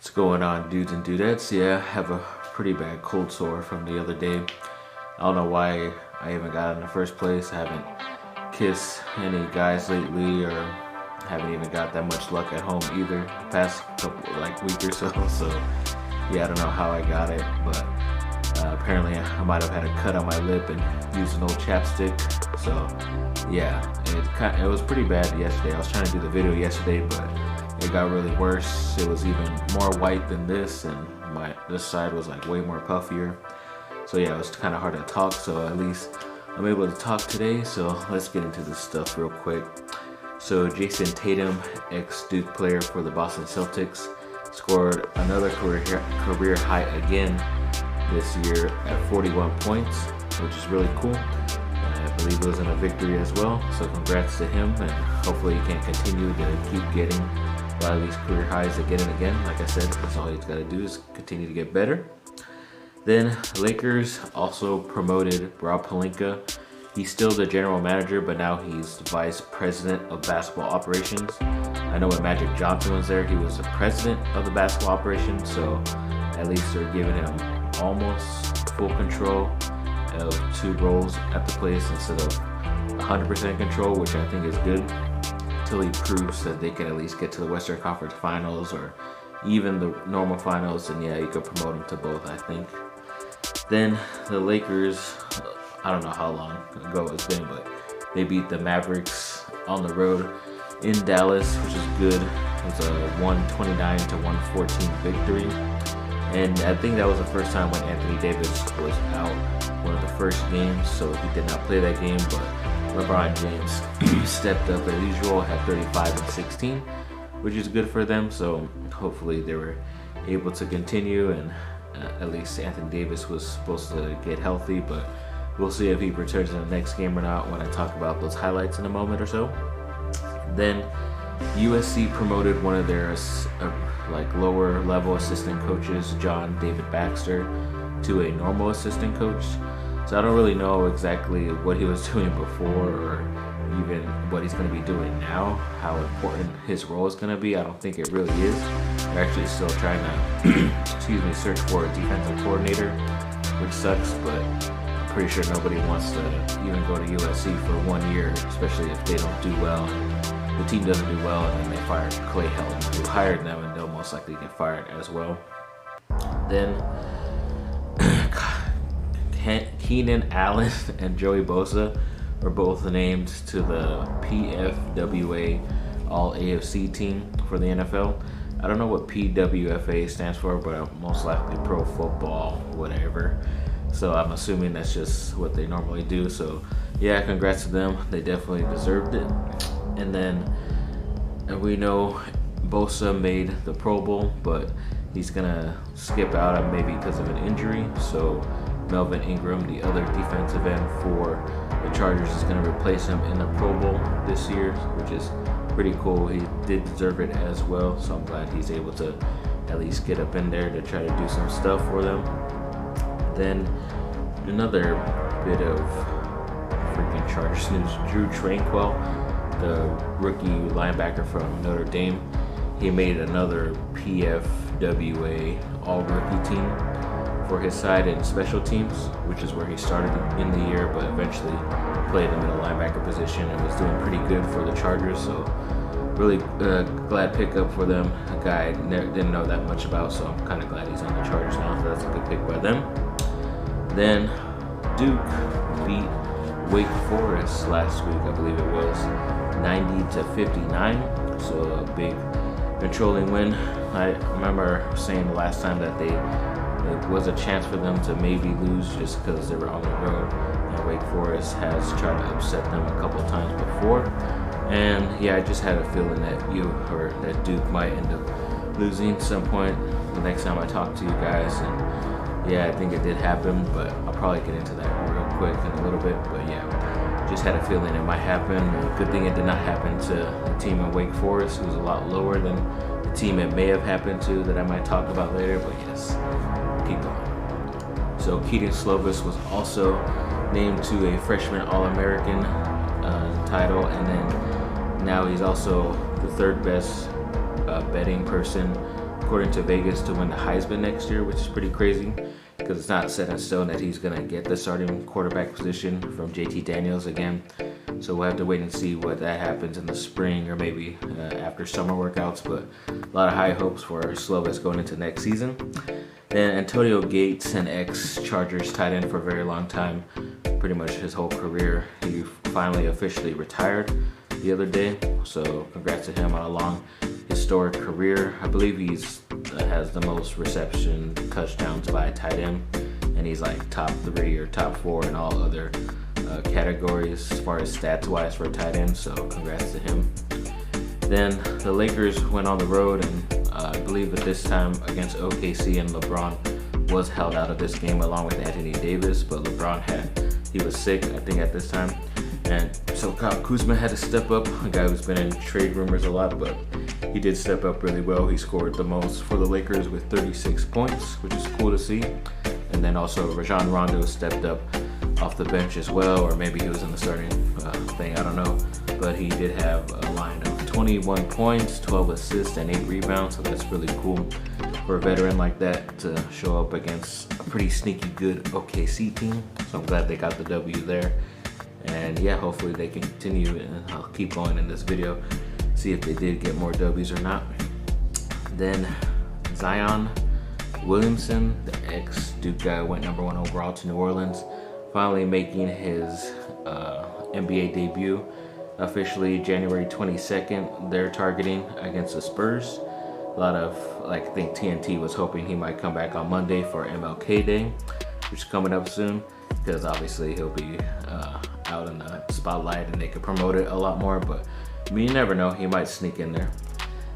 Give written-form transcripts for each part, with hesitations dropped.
What's going on, dudes and dudettes? Yeah, I have a pretty bad cold sore from the other day. I don't know why I even got it in the first place. I haven't kissed any guys lately, or haven't even got that much luck at home either the past couple, week or so. So yeah, I don't know how I got it, but apparently I might have had a cut on my lip and used an old chapstick. So yeah, it was pretty bad yesterday. I was trying to do the video yesterday, but it got really worse. It was even more white than this, and this side was like way more puffier. So yeah, it was kind of hard to talk, so at least I'm able to talk today. So let's get into this stuff real quick. So Jason Tatum, ex-Duke player for the Boston Celtics, scored another career high again this year at 41 points, which is really cool. I believe it was in a victory as well, so congrats to him, and hopefully he can continue to keep getting a lot of these career highs again and again. Like I said, that's all he's got to do is continue to get better. Then Lakers also promoted Rob Pelinka. He's still the general manager, but now he's the vice president of basketball operations. I know when Magic Johnson was there, he was the president of the basketball operations, so at least they're giving him almost full control of two roles at the place instead of 100% control, which I think is good, until he proves that they can at least get to the Western Conference Finals or even the normal finals, and yeah, you could promote him to both, I think. Then the Lakers, I don't know how long ago it's been, but they beat the Mavericks on the road in Dallas, which is good. It was a 129-114 victory. And I think that was the first time when Anthony Davis was out, one of the first games, so he did not play that game, but LeBron James stepped up as usual, had 35 and 16, which is good for them. So hopefully they were able to continue, and at least Anthony Davis was supposed to get healthy, but we'll see if he returns in the next game or not when I talk about those highlights in a moment or so. Then USC promoted one of their lower level assistant coaches, John David Baxter, to a normal assistant coach. So I don't really know exactly what he was doing before, or even what he's going to be doing now, how important his role is going to be. I don't think it really is. They're actually still trying to search for a defensive coordinator, which sucks, but I'm pretty sure nobody wants to even go to USC for 1 year, especially if they don't do well. The team doesn't do well, and then they fired Clay Helton, who hired them, and they'll most likely get fired as well. Then Keenan Allen and Joey Bosa were both named to the PFWA All-AFC team for the NFL. I don't know what PWFA stands for, but most likely Pro Football, whatever. So I'm assuming that's just what they normally do. So yeah, congrats to them. They definitely deserved it. And then we know Bosa made the Pro Bowl, but he's gonna skip out maybe because of an injury. So Melvin Ingram, the other defensive end for the Chargers, is gonna replace him in the Pro Bowl this year, which is pretty cool. He did deserve it as well, so I'm glad he's able to at least get up in there to try to do some stuff for them. Then another bit of freaking Chargers news: Drew Tranquil, the rookie linebacker from Notre Dame, he made another PFWA all-rookie team for his side in special teams, which is where he started in the year, but eventually played the middle linebacker position and was doing pretty good for the Chargers. So really glad pickup for them. A guy I didn't know that much about, so I'm kind of glad he's on the Chargers now. So that's a good pick by them. Then Duke beat Wake Forest last week, I believe it was, 90-59. So a big controlling win. I remember saying the last time that it was a chance for them to maybe lose just because they were on the road. And Wake Forest has tried to upset them a couple times before. And yeah, I just had a feeling that Duke might end up losing at some point the next time I talk to you guys. And yeah, I think it did happen, but I'll probably get into that real quick in a little bit. But yeah, just had a feeling it might happen. Good thing it did not happen to the team in Wake Forest, who's a lot lower than the team it may have happened to that I might talk about later. But yes, keep going. So Keaton Slovis was also named to a freshman All-American title, and then now he's also the third best betting person according to Vegas, to win the Heisman next year, which is pretty crazy because it's not set in stone that he's going to get the starting quarterback position from JT Daniels again. So we'll have to wait and see what that happens in the spring or maybe after summer workouts. But a lot of high hopes for Slovis going into next season. Then Antonio Gates, an ex-Chargers tight end for a very long time, pretty much his whole career. He finally officially retired the other day. So congrats to him on a long historic career. I believe he's has the most reception touchdowns by a tight end, and he's like top 3 or top 4 in all other categories as far as stats wise for a tight end. So congrats to him. Then the Lakers went on the road, and I believe at this time against OKC, and LeBron was held out of this game along with Anthony Davis, but he was sick I think at this time. And so Kyle Kuzma had to step up, a guy who's been in trade rumors a lot, but he did step up really well. He scored the most for the Lakers with 36 points, which is cool to see. And then also Rajon Rondo stepped up off the bench as well, or maybe he was in the starting thing, I don't know. But he did have a line of 21 points, 12 assists, and 8 rebounds, so that's really cool for a veteran like that to show up against a pretty sneaky good OKC team. So I'm glad they got the W there. And yeah, hopefully they can continue, and I'll keep going in this video, see if they did get more W's or not. Then Zion Williamson, the ex-Duke guy, went #1 overall to New Orleans, finally making his NBA debut officially January 22nd. They're targeting against the Spurs. A lot of, I think TNT was hoping he might come back on Monday for MLK Day, which is coming up soon, because obviously he'll be out in the spotlight and they could promote it a lot more, but you never know, he might sneak in there.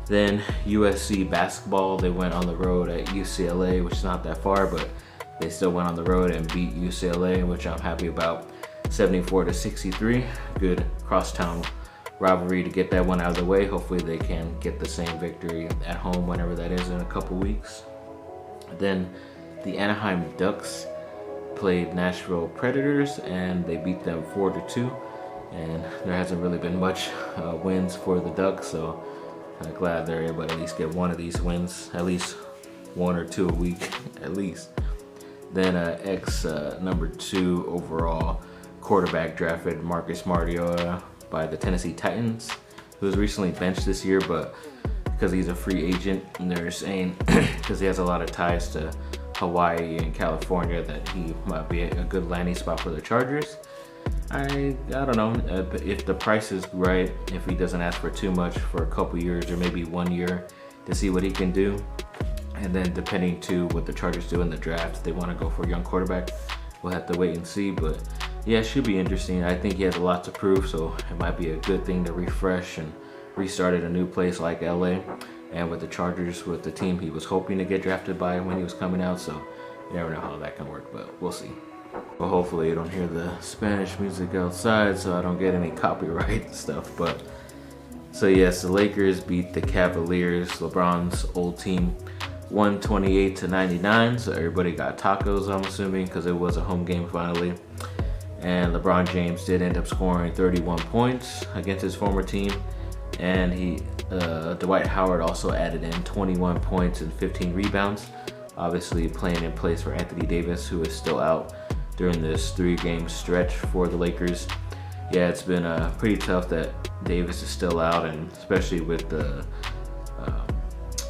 Then USC basketball, they went on the road at UCLA, which is not that far, but they still went on the road and beat UCLA, which I'm happy about, 74-63. Good crosstown rivalry to get that one out of the way. Hopefully they can get the same victory at home whenever that is in a couple weeks. Then the Anaheim Ducks played Nashville Predators and they beat them 4-2, and there hasn't really been much wins for the Ducks, so I'm glad they're able to at least get one of these wins, at least 1 or 2 a week at least. Then number 2 overall quarterback drafted Marcus Mariota by the Tennessee Titans, who was recently benched this year, but because he's a free agent, and they're saying because he has a lot of ties to Hawaii and California that he might be a good landing spot for the Chargers. I don't know if the price is right, if he doesn't ask for too much for a couple years or maybe 1 year to see what he can do. And then depending to what the Chargers do in the draft, if they want to go for a young quarterback, we'll have to wait and see. But yeah, it should be interesting. I think he has a lot to prove, so it might be a good thing to refresh and restart at a new place like LA. And with the Chargers, with the team he was hoping to get drafted by when he was coming out, so you never know how that can work, but we'll see. Well, hopefully you don't hear the Spanish music outside, so I don't get any copyright stuff. But so yes, the Lakers beat the Cavaliers, LeBron's old team, 128-99. So everybody got tacos, I'm assuming, because it was a home game finally. And LeBron James did end up scoring 31 points against his former team, and Dwight Howard also added in 21 points and 15 rebounds, obviously playing in place for Anthony Davis, who is still out during this 3-game stretch for the Lakers. Yeah, it's been pretty tough that Davis is still out, and especially with the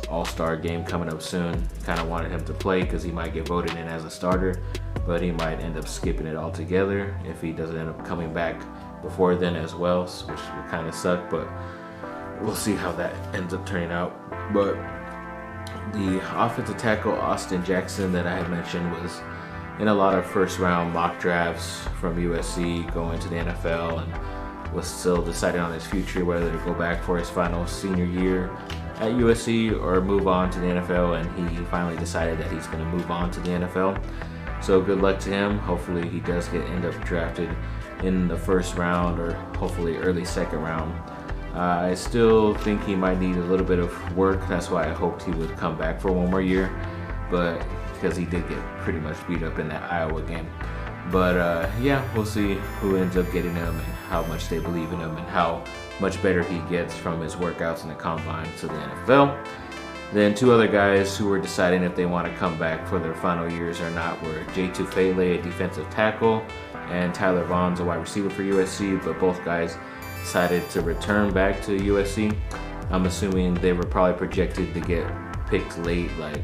All-Star game coming up soon. Kind of wanted him to play because he might get voted in as a starter, but he might end up skipping it altogether if he doesn't end up coming back before then as well, which would kind of suck, but we'll see how that ends up turning out. But the offensive tackle Austin Jackson that I had mentioned was in a lot of first-round mock drafts from USC going to the NFL, and was still deciding on his future, whether to go back for his final senior year at USC or move on to the NFL, and he finally decided that he's going to move on to the NFL. So good luck to him. Hopefully he does end up drafted in the first round or hopefully early second round. I still think he might need a little bit of work. That's why I hoped he would come back for 1 more year, but because he did get pretty much beat up in that Iowa game. But yeah, we'll see who ends up getting him and how much they believe in him and how much better he gets from his workouts in the combine to the NFL. Then two other guys who were deciding if they want to come back for their final years or not were J. Tufele, a defensive tackle, and Tyler Vaughn's a wide receiver for USC, but both guys decided to return back to USC. I'm assuming they were probably projected to get picked late, like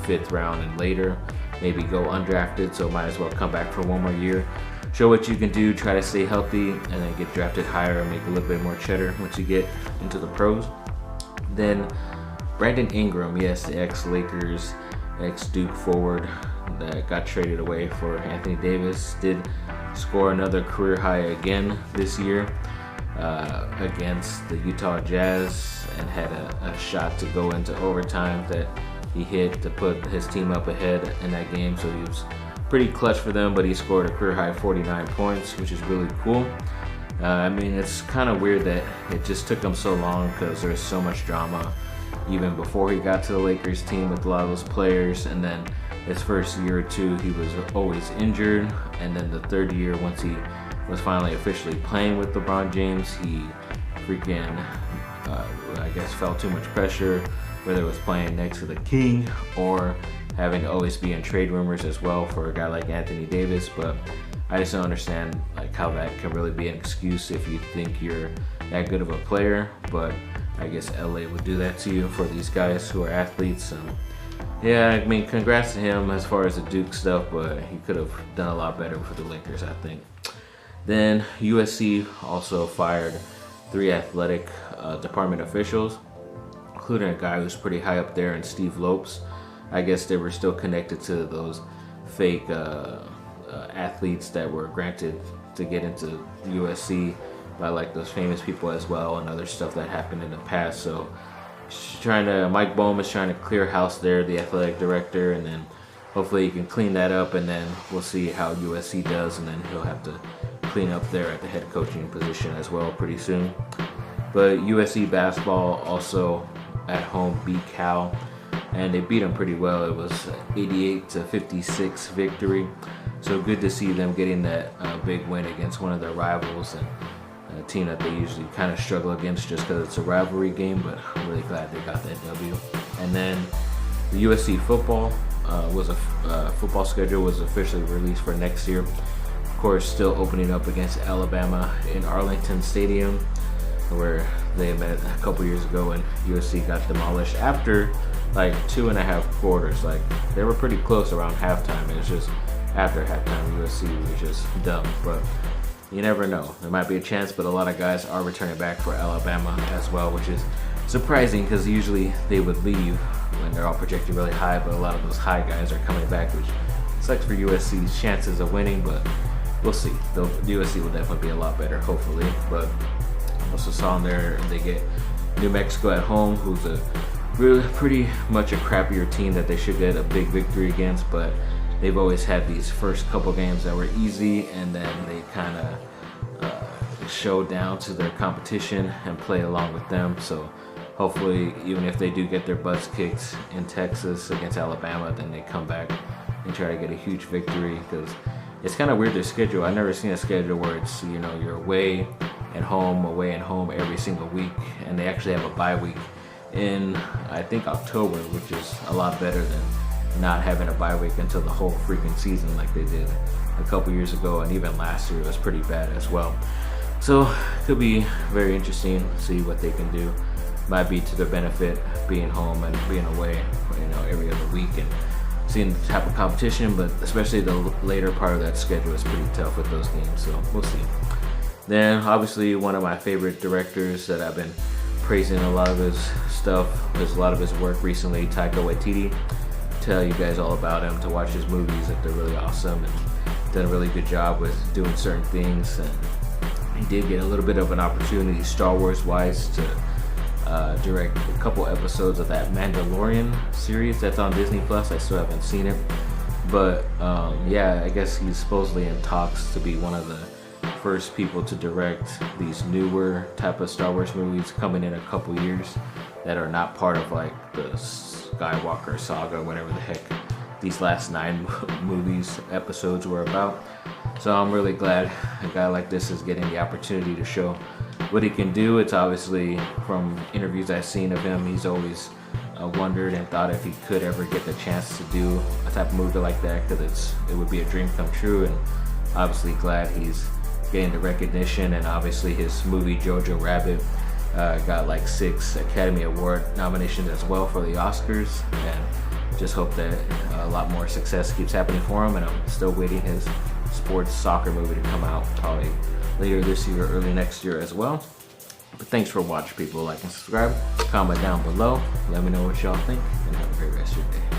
5th round and later, maybe go undrafted, so might as well come back for one more year. Show what you can do, try to stay healthy, and then get drafted higher and make a little bit more cheddar once you get into the pros. Then Brandon Ingram, yes, the ex-Lakers, ex-Duke forward that got traded away for Anthony Davis, did score another career high again this year against the Utah Jazz, and had a shot to go into overtime that he hit to put his team up ahead in that game. So he was pretty clutch for them, but he scored a career high 49 points, which is really cool. I mean, it's kind of weird that it just took him so long because there's so much drama even before he got to the Lakers team with a lot of those players. And then his first year or two, he was always injured. And then the third year, once he was finally officially playing with LeBron James, he freaking, I guess, felt too much pressure, whether it was playing next to the king or having to always be in trade rumors as well for a guy like Anthony Davis. But I just don't understand like how that can really be an excuse if you think you're that good of a player. But I guess LA would do that to you for these guys who are athletes. And yeah, I mean, congrats to him as far as the Duke stuff, but he could have done a lot better for the Lakers, I think. Then USC also fired 3 athletic department officials, including a guy who's pretty high up there, and Steve Lopes. I guess they were still connected to those fake athletes that were granted to get into USC by like those famous people as well, and other stuff that happened in the past. So Mike Bohm is trying to clear house there, the athletic director, and then hopefully he can clean that up, and then we'll see how USC does, and then he'll have to clean up there at the head coaching position as well pretty soon. But USC basketball also at home beat Cal, and they beat them pretty well. It was 88-56 victory. So good to see them getting that big win against one of their rivals, and a team that they usually kind of struggle against just because it's a rivalry game, but I'm really glad they got that W. And then the USC football football schedule was officially released for next year. Of course, still opening up against Alabama in Arlington Stadium, where they met a couple years ago and USC got demolished after like 2.5 quarters. Like they were pretty close around halftime. It was just after halftime USC was just dumb, but you never know. There might be a chance, but a lot of guys are returning back for Alabama as well, which is surprising because usually they would leave when they're all projected really high, but a lot of those high guys are coming back, which sucks for USC's chances of winning, but we'll see. The USC will definitely be a lot better, hopefully. But also saw in there they get New Mexico at home, who's a really pretty much a crappier team that they should get a big victory against, but they've always had these first couple games that were easy, and then they kind of show down to their competition and play along with them. So hopefully, even if they do get their butts kicked in Texas against Alabama, then they come back and try to get a huge victory, because it's kind of weird, their schedule. I've never seen a schedule where it's, you know, you're away and home every single week, and they actually have a bye week in, I think, October, which is a lot better than not having a bye week until the whole freaking season like they did a couple years ago, and even last year it was pretty bad as well. So it could be very interesting to see what they can do. Might be to their benefit being home and being away, you know, every other week, and seeing the type of competition, but especially the later part of that schedule is pretty tough with those games, so we'll see. Then obviously one of my favorite directors that I've been praising a lot of his stuff, there's a lot of his work recently, Taika Waititi. Tell you guys all about him, to watch his movies, that they're really awesome, and done a really good job with doing certain things. And he did get a little bit of an opportunity Star Wars wise to direct a couple episodes of that Mandalorian series that's on Disney Plus. I still haven't seen it, but yeah, I guess he's supposedly in talks to be one of the first people to direct these newer type of Star Wars movies coming in a couple years that are not part of like the Skywalker saga, whatever the heck these last 9 episodes were about. So I'm really glad a guy like this is getting the opportunity to show what he can do. It's obviously, from interviews I've seen of him, he's always wondered and thought if he could ever get the chance to do a type of movie like that, because it would be a dream come true. And obviously glad he's getting the recognition. And obviously his movie Jojo Rabbit got like 6 Academy Award nominations as well for the Oscars, and just hope that a lot more success keeps happening for him. And I'm still waiting his sports soccer movie to come out probably later this year or early next year as well. But thanks for watching, people. Like and subscribe, comment down below, let me know what y'all think, and have a great rest of your day.